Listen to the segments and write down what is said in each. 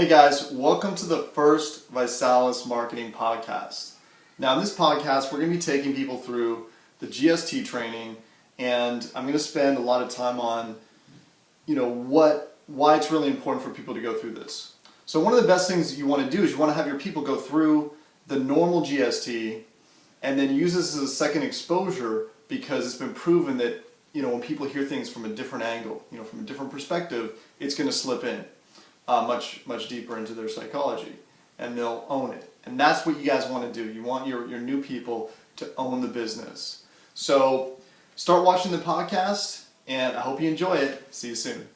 Hey guys, welcome to the first Visalus marketing podcast. Now in this podcast, we're going to be taking people through the GST training, and I'm going to spend a lot of time on, why it's really important for people to go through this. So one of the best things you want to do is you want to have your people go through the normal GST and then use this as a second exposure, because it's been proven that, when people hear things from a different angle, from a different perspective, it's going to slip in. Much deeper into their psychology, and they'll own it. And that's what you guys want to do. You want your new people to own the business. So start watching the podcast, and I hope you enjoy it. See you soon.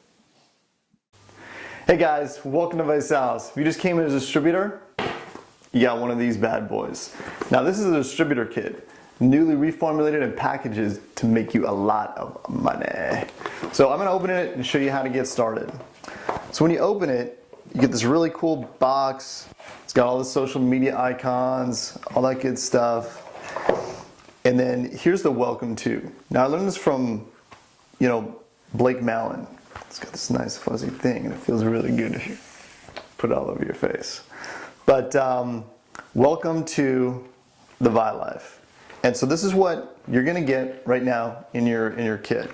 Hey guys, welcome to Visalus. If you just came in as a distributor, you got one of these bad boys. Now this is a distributor kit, newly reformulated and packaged to make you a lot of money. So I'm going to open it and show you how to get started. So when you open it, you get this really cool box. It's got all the social media icons, all that good stuff. And then here's the welcome to. Now I learned this from, Blake Mallon. It's got this nice fuzzy thing, and it feels really good if you put it all over your face. But welcome to the Vi Life. And so this is what you're going to get right now in your kit.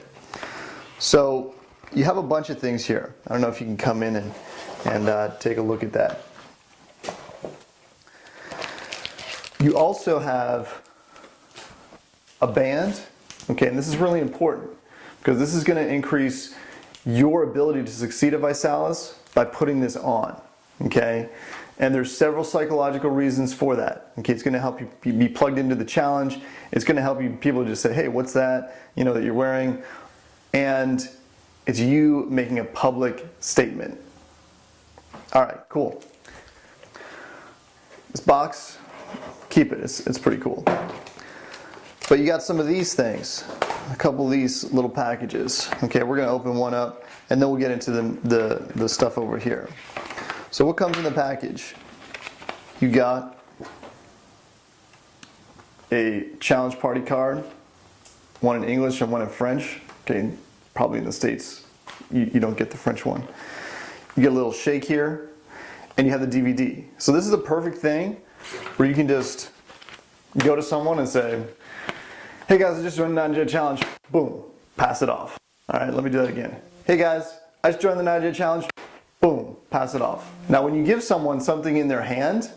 So you have a bunch of things here. I don't know if you can come in and take a look at that. You also have a band, okay, and this is really important because this is going to increase your ability to succeed at Visalus by putting this on, okay? And there's several psychological reasons for that. Okay, it's going to help you be plugged into the challenge. It's going to help people just say, hey, what's that, that you're wearing? And it's you making a public statement. All right, cool. This box, keep it. It's pretty cool. But you got some of these things, a couple of these little packages. Okay, we're going to open one up, and then we'll get into the stuff over here. So what comes in the package? You got a challenge party card, one in English and one in French. Okay, probably in the States, you don't get the French one. You get a little shake here, and you have the DVD. So this is a perfect thing where you can just go to someone and say, hey guys, I just joined the 9-Day Challenge. Boom, pass it off. All right, let me do that again. Hey guys, I just joined the 9-Day Challenge. Boom, pass it off. Now when you give someone something in their hand,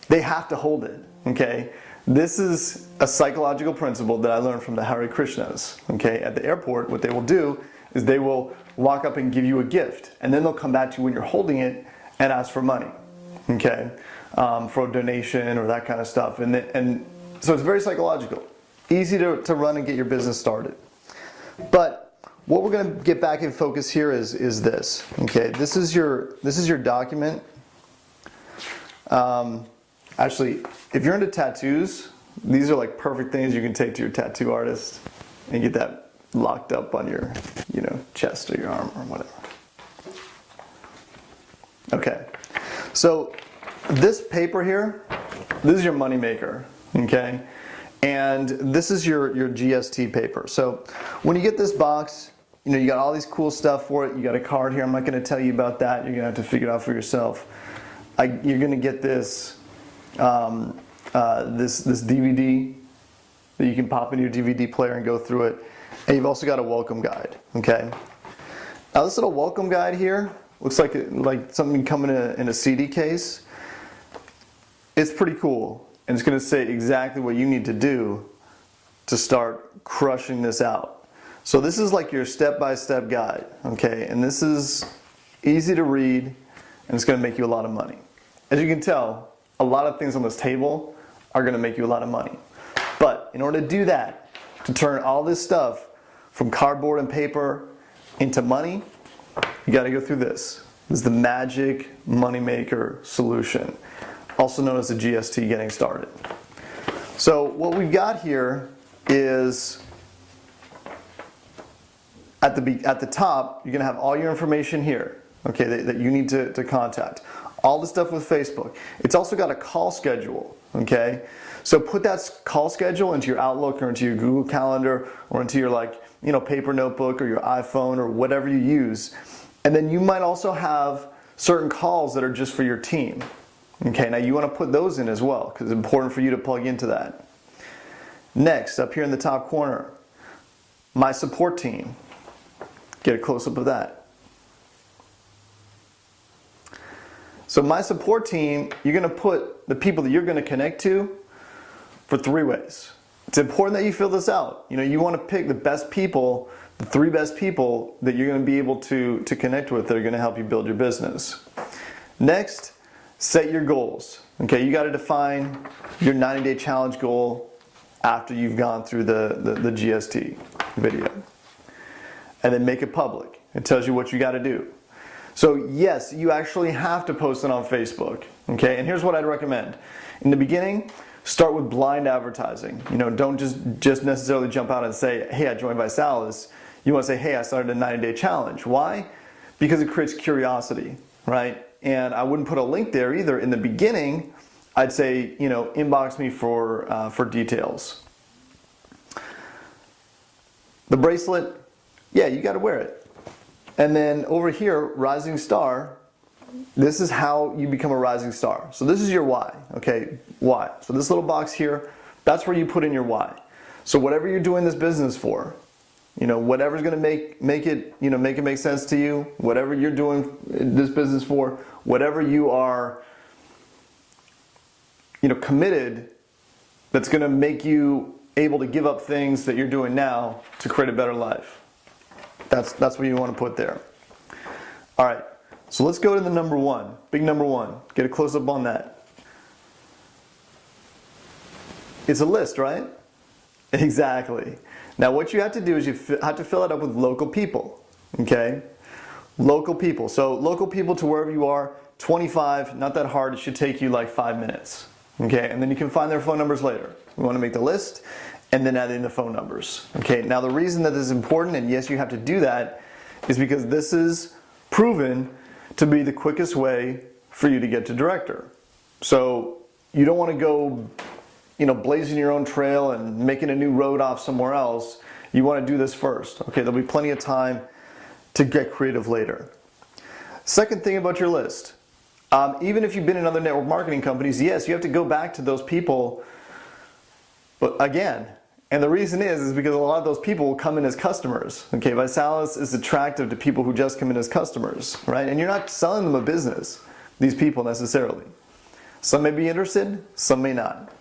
they have to hold it, okay? This is a psychological principle that I learned from the Hare Krishnas, okay? At the airport, what they will do is they will walk up and give you a gift, and then they'll come back to you when you're holding it and ask for money, okay? For a donation or that kind of stuff. And so it's very psychological. Easy to run and get your business started. But what we're going to get back in focus here is this, okay? This is your document. Actually, if you're into tattoos, these are like perfect things you can take to your tattoo artist and get that locked up on your, chest or your arm or whatever. Okay, so this paper here, this is your money maker, okay? And this is your GST paper. So when you get this box, you got all these cool stuff for it. You got a card here. I'm not going to tell you about that. You're going to have to figure it out for yourself. You're going to get this this DVD that you can pop into your DVD player and go through it. And you've also got a welcome guide, okay? Now this little welcome guide here looks like something coming in a CD case. It's pretty cool, and it's going to say exactly what you need to do to start crushing this out. So this is like your step-by-step guide, okay? And this is easy to read, and it's going to make you a lot of money. As you can tell, a lot of things on this table are going to make you a lot of money. But in order to do that, to turn all this stuff from cardboard and paper into money, you got to go through this. This is the magic moneymaker solution, also known as the GST getting started. So what we've got here is at the top, you're going to have all your information here, okay, that you need to contact. All the stuff with Facebook. It's also got a call schedule, okay? So put that call schedule into your Outlook or into your Google Calendar or into your paper notebook or your iPhone or whatever you use. And then you might also have certain calls that are just for your team. Okay, now you want to put those in as well because it's important for you to plug into that. Next, up here in the top corner, my support team. Get a close-up of that. So my support team, you're going to put the people that you're going to connect to for 3 ways. It's important that you fill this out. You want to pick the best people, the 3 best people that you're going to be able to connect with that are going to help you build your business. Next, set your goals. Okay, you got to define your 90-day challenge goal after you've gone through the GST video. And then make it public. It tells you what you got to do. So yes, you actually have to post it on Facebook. Okay, and here's what I'd recommend. In the beginning, start with blind advertising. Don't just necessarily jump out and say, hey, I joined Visalus. You want to say, hey, I started a 90-day challenge. Why? Because it creates curiosity, right? And I wouldn't put a link there either. In the beginning, I'd say, inbox me for details. The bracelet, yeah, you got to wear it. And then over here, rising star, this is how you become a rising star. So this is your why, okay? Why? So this little box here, that's where you put in your why. So whatever you're doing this business for, whatever's going to make it make sense to you, whatever you're doing this business for, whatever you are, committed, that's going to make you able to give up things that you're doing now to create a better life. That's what you want to put there. All right. So let's go to the number 1, big number 1. Get a close-up on that. It's a list, right? Exactly. Now what you have to do is you have to fill it up with local people, okay? Local people. So local people to wherever you are, 25, not that hard. It should take you like 5 minutes, okay? And then you can find their phone numbers later. We want to make the list and then add in the phone numbers, okay? Now the reason that this is important, and yes, you have to do that, is because this is proven to be the quickest way for you to get to director. So you don't want to go, blazing your own trail and making a new road off somewhere else. You want to do this first. Okay, there'll be plenty of time to get creative later. Second thing about your list, even if you've been in other network marketing companies, yes, you have to go back to those people, but again, and the reason is because a lot of those people will come in as customers. Okay, Visalus is attractive to people who just come in as customers, right? And you're not selling them a business, these people necessarily. Some may be interested, some may not.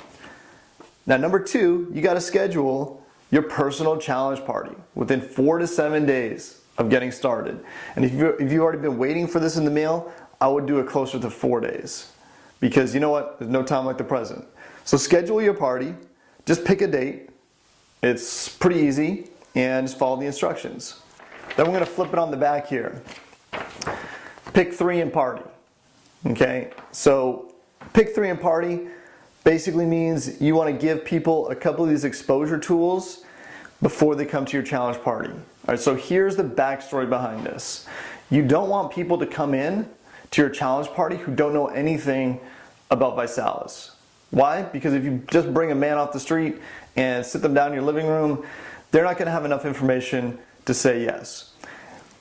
Now, number 2, you got to schedule your personal challenge party within 4 to 7 days of getting started. And if you've already been waiting for this in the mail, I would do it closer to 4 days. Because you know what? There's no time like the present. So schedule your party. Just pick a date. It's pretty easy, and just follow the instructions. Then we're going to flip it on the back here. Pick 3 and party. Okay, so pick 3 and party basically means you want to give people a couple of these exposure tools before they come to your challenge party. All right, so here's the backstory behind this. You don't want people to come in to your challenge party who don't know anything about Visalus. Why? Because if you just bring a man off the street and sit them down in your living room, they're not going to have enough information to say yes.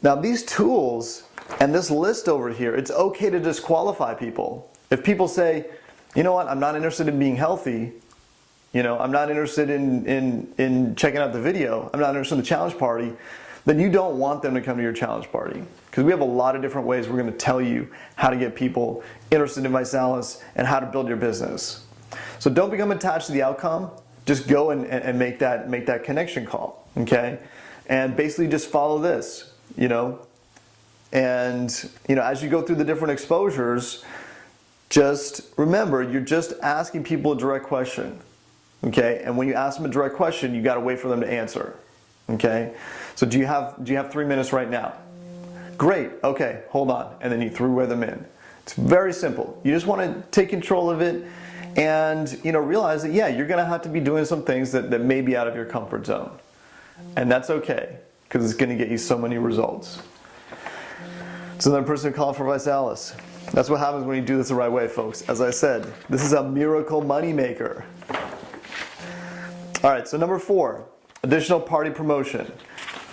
Now these tools and this list over here, it's okay to disqualify people. If people say, you know what, I'm not interested in being healthy, I'm not interested in checking out the video, I'm not interested in the challenge party, then you don't want them to come to your challenge party. Because we have a lot of different ways we're going to tell you how to get people interested in Visalus and how to build your business. So don't become attached to the outcome. Just go and make that connection call, okay? And basically just follow this, And, as you go through the different exposures, just remember, you're just asking people a direct question, okay? And when you ask them a direct question, you got to wait for them to answer, okay? So do you have 3 minutes right now? Great, okay, hold on. And then you threw them in. It's very simple. You just want to take control of it and, realize that, yeah, you're going to have to be doing some things that may be out of your comfort zone. And that's okay, because it's going to get you so many results. It's another person calling for Visalus. That's what happens when you do this the right way, folks. As I said, this is a miracle moneymaker. All right, so number 4, additional party promotion.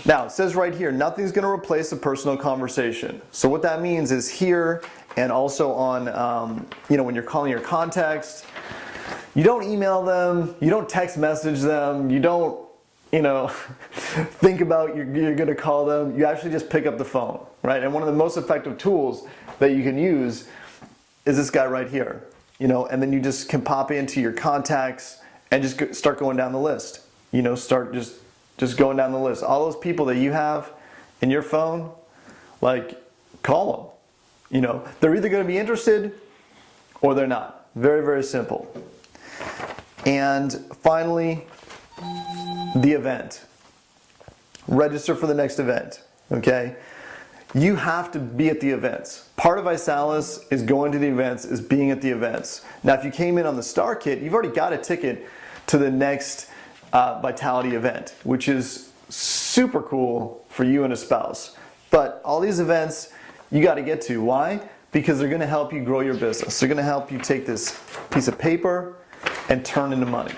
Now, it says right here, nothing's going to replace a personal conversation. So what that means is here and also on, when you're calling your contacts, you don't email them, you don't text message them, you don't, think about you're going to call them. You actually just pick up the phone, right? And one of the most effective tools that you can use is this guy right here, and then you just can pop into your contacts and just start going down the list. Start just going down the list. All those people that you have in your phone, call them. They're either going to be interested or they're not. Very, very simple. And finally, the event. Register for the next event, okay? You have to be at the events. Part of Visalus is going to the events, is being at the events. Now, if you came in on the Star Kit, you've already got a ticket to the next Vitality event, which is super cool for you and a spouse. But all these events you got to get to. Why? Because they're going to help you grow your business. They're going to help you take this piece of paper and turn into money.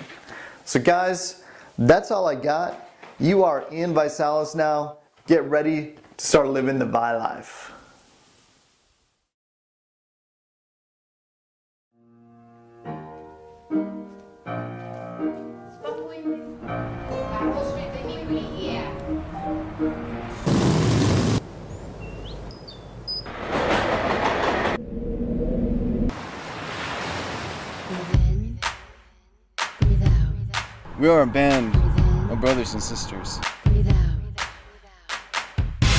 So guys, that's all I got. You are in Visalus now. Get ready to start living the Vi life. We are a band of brothers and sisters.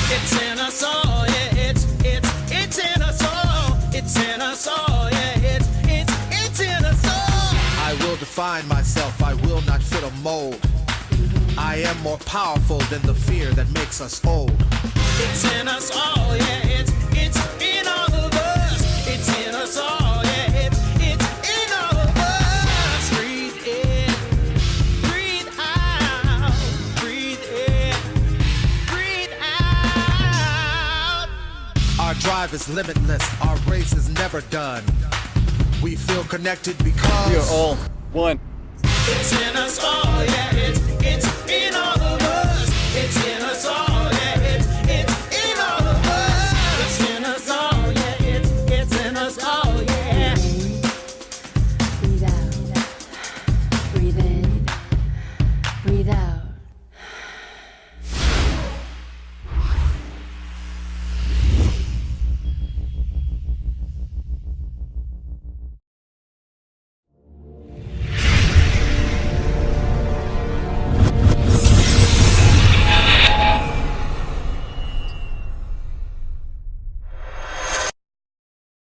It's in us all, yeah, it's in us all. It's in us all, yeah, it's in us all. I will define myself, I will not fit a mold. I am more powerful than the fear that makes us old. It's in us all, yeah, it's in all of us. It's in us all, yeah, it's in all of us. Breathe in, breathe out, breathe in, breathe out. Our drive is limitless, our race is never done. We feel connected because We are all one. It's in us all, yeah, it's in all of us.